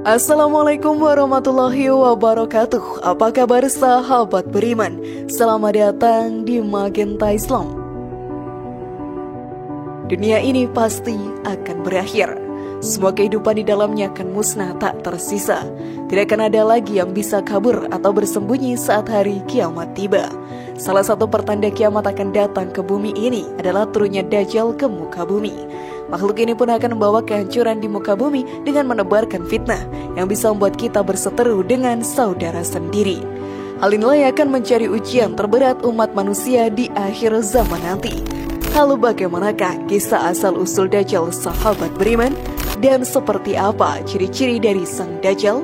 Assalamualaikum warahmatullahi wabarakatuh. Apa kabar sahabat beriman? Selamat datang di Magenta Islam. Dunia ini pasti akan berakhir. Semua kehidupan di dalamnya akan musnah tak tersisa. Tidak akan ada lagi yang bisa kabur atau bersembunyi saat hari kiamat tiba. Salah satu pertanda kiamat akan datang ke bumi ini adalah turunnya Dajjal ke muka bumi. Makhluk ini pun akan membawa kehancuran di muka bumi dengan menebarkan fitnah yang bisa membuat kita berseteru dengan saudara sendiri. Hal inilah yang akan mencari ujian terberat umat manusia di akhir zaman nanti. Lalu bagaimanakah kisah asal-usul Dajjal sahabat beriman? Dan seperti apa ciri-ciri dari sang Dajjal?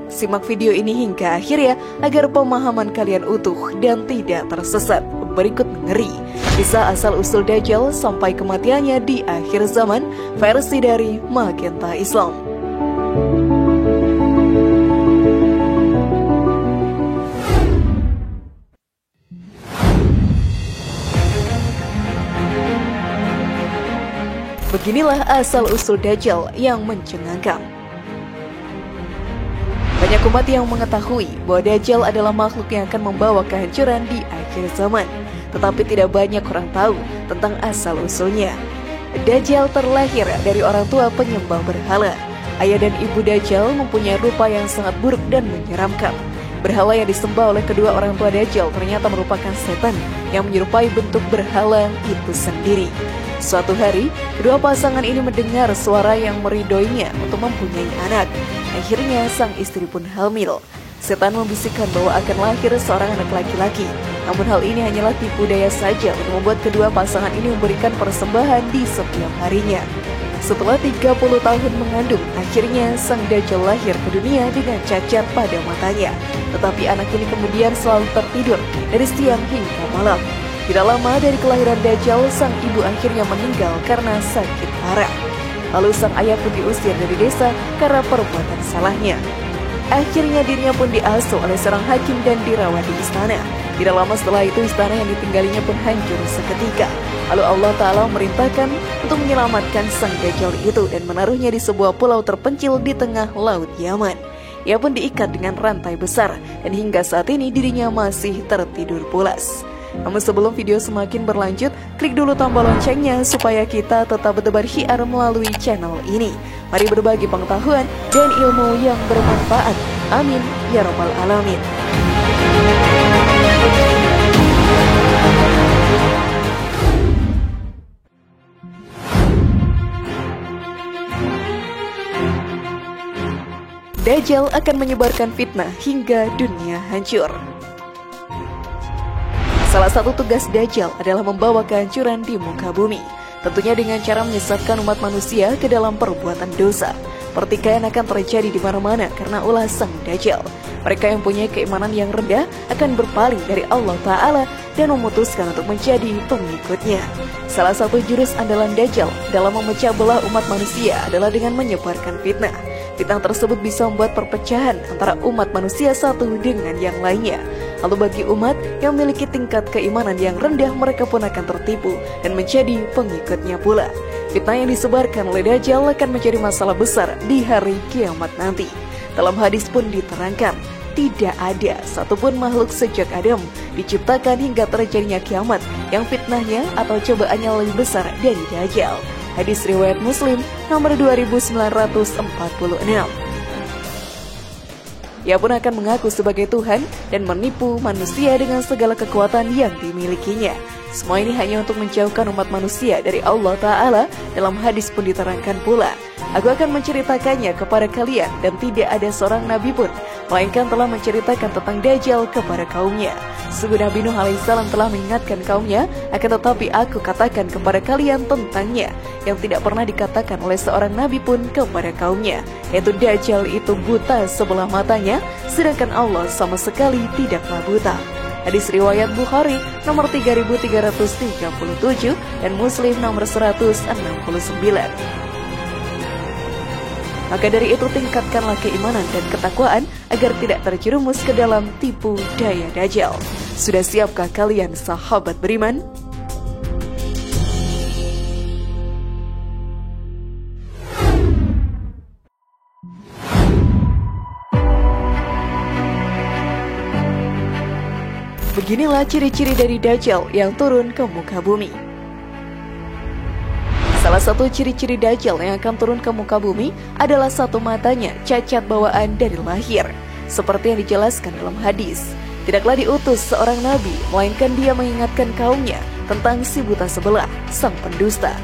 Simak video ini hingga akhir ya, agar pemahaman kalian utuh dan tidak tersesat. Berikut mengeri kisah asal-usul Dajjal sampai kematiannya di akhir zaman, versi dari Magenta Islam. Beginilah asal-usul Dajjal yang mencengangkan. Banyak umat yang mengetahui bahwa Dajjal adalah makhluk yang akan membawa kehancuran di akhir zaman, tetapi tidak banyak orang tahu tentang asal-usulnya. Dajjal terlahir dari orang tua penyembah berhala. Ayah dan ibu Dajjal mempunyai rupa yang sangat buruk dan menyeramkan. Berhala yang disembah oleh kedua orang tua Dajjal ternyata merupakan setan yang menyerupai bentuk berhala itu sendiri. Suatu hari, kedua pasangan ini mendengar suara yang meridoinya untuk mempunyai anak. Akhirnya sang istri pun hamil. Setan membisikkan bahwa akan lahir seorang anak laki-laki. Namun hal ini hanyalah tipu daya saja untuk membuat kedua pasangan ini memberikan persembahan di setiap harinya. Setelah 30 tahun mengandung, akhirnya sang Dajjal lahir ke dunia dengan cacat pada matanya. Tetapi anak ini kemudian selalu tertidur dari siang hingga malam. Tidak lama dari kelahiran Dajjal, sang ibu akhirnya meninggal karena sakit parah. Lalu sang ayah pun diusir dari desa karena perbuatan salahnya. Akhirnya dirinya pun diasuh oleh seorang hakim dan dirawat di istana. Tidak lama setelah itu istana yang ditinggalinya pun hancur seketika. Lalu Allah Ta'ala merintahkan untuk menyelamatkan sang Dajjal itu dan menaruhnya di sebuah pulau terpencil di tengah laut Yaman. Ia pun diikat dengan rantai besar dan hingga saat ini dirinya masih tertidur pulas. Namun sebelum video semakin berlanjut, klik dulu tombol loncengnya supaya kita tetap bertebar syiar melalui channel ini. Mari berbagi pengetahuan dan ilmu yang bermanfaat. Amin ya rabbal alamin. Dajjal akan menyebarkan fitnah hingga dunia hancur. Salah satu tugas Dajjal adalah membawa kehancuran di muka bumi, tentunya dengan cara menyesatkan umat manusia ke dalam perbuatan dosa. Pertikaian akan terjadi di mana-mana karena ulah sang Dajjal. Mereka yang punya keimanan yang rendah akan berpaling dari Allah Ta'ala dan memutuskan untuk menjadi pengikutnya. Salah satu jurus andalan Dajjal dalam memecah belah umat manusia adalah dengan menyebarkan fitnah. Fitnah tersebut bisa membuat perpecahan antara umat manusia satu dengan yang lainnya. Lalu bagi umat yang memiliki tingkat keimanan yang rendah, mereka pun akan tertipu dan menjadi pengikutnya pula. Fitnah yang disebarkan oleh Dajjal akan menjadi masalah besar di hari kiamat nanti. Dalam hadis pun diterangkan, tidak ada satupun makhluk sejak Adam diciptakan hingga terjadinya kiamat yang fitnahnya atau cobaannya lebih besar dari Dajjal. Hadis riwayat Muslim nomor 2946. Ia pun akan mengaku sebagai Tuhan dan menipu manusia dengan segala kekuatan yang dimilikinya. Semua ini hanya untuk menjauhkan umat manusia dari Allah Ta'ala. Dalam hadis pun diterangkan pula, aku akan menceritakannya kepada kalian dan tidak ada seorang nabi pun melainkan telah menceritakan tentang Dajjal kepada kaumnya. Sungguh Nabi Nuh alaihissalam telah mengingatkan kaumnya, akan tetapi aku katakan kepada kalian tentangnya yang tidak pernah dikatakan oleh seorang nabi pun kepada kaumnya, yaitu Dajjal itu buta sebelah matanya, sedangkan Allah sama sekali tidaklah buta. Hadis riwayat Bukhari nomor 3337 dan Muslim nomor 169. Maka dari itu tingkatkanlah keimanan dan ketakwaan agar tidak terjerumus ke dalam tipu daya Dajjal. Sudah siapkah kalian sahabat beriman? Beginilah ciri-ciri dari Dajjal yang turun ke muka bumi. Salah satu ciri-ciri Dajjal yang akan turun ke muka bumi adalah satu matanya cacat bawaan dari lahir. Seperti yang dijelaskan dalam hadis, tidaklah diutus seorang nabi, melainkan dia mengingatkan kaumnya tentang si buta sebelah, sang pendusta.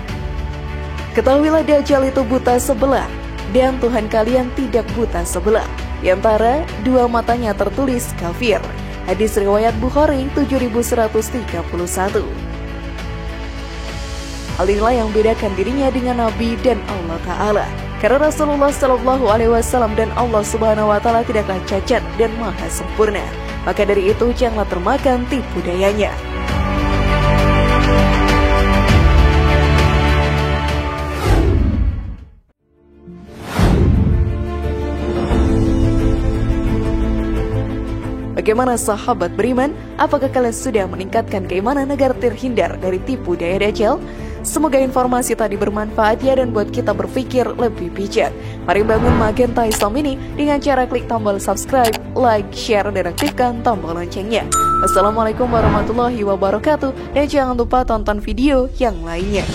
Ketahuilah Dajjal itu buta sebelah, dan Tuhan kalian tidak buta sebelah. Di antara dua matanya tertulis kafir. Hadis riwayat Bukhari 7131. Hal inilah yang membedakan dirinya dengan Nabi dan Allah Ta'ala. Karena Rasulullah SAW dan Allah Subhanahu Wa Ta'ala tidaklah cacat dan maha sempurna. Maka dari itu janganlah termakan tipu dayanya. Bagaimana sahabat beriman? Apakah kalian sudah meningkatkan keimanan agar terhindar dari tipu daya Dajjal? Semoga informasi tadi bermanfaat ya dan buat kita berpikir lebih bijak. Mari bangun Magenta Islam ini dengan cara klik tombol subscribe, like, share, dan aktifkan tombol loncengnya. Wassalamualaikum warahmatullahi wabarakatuh, dan jangan lupa tonton video yang lainnya.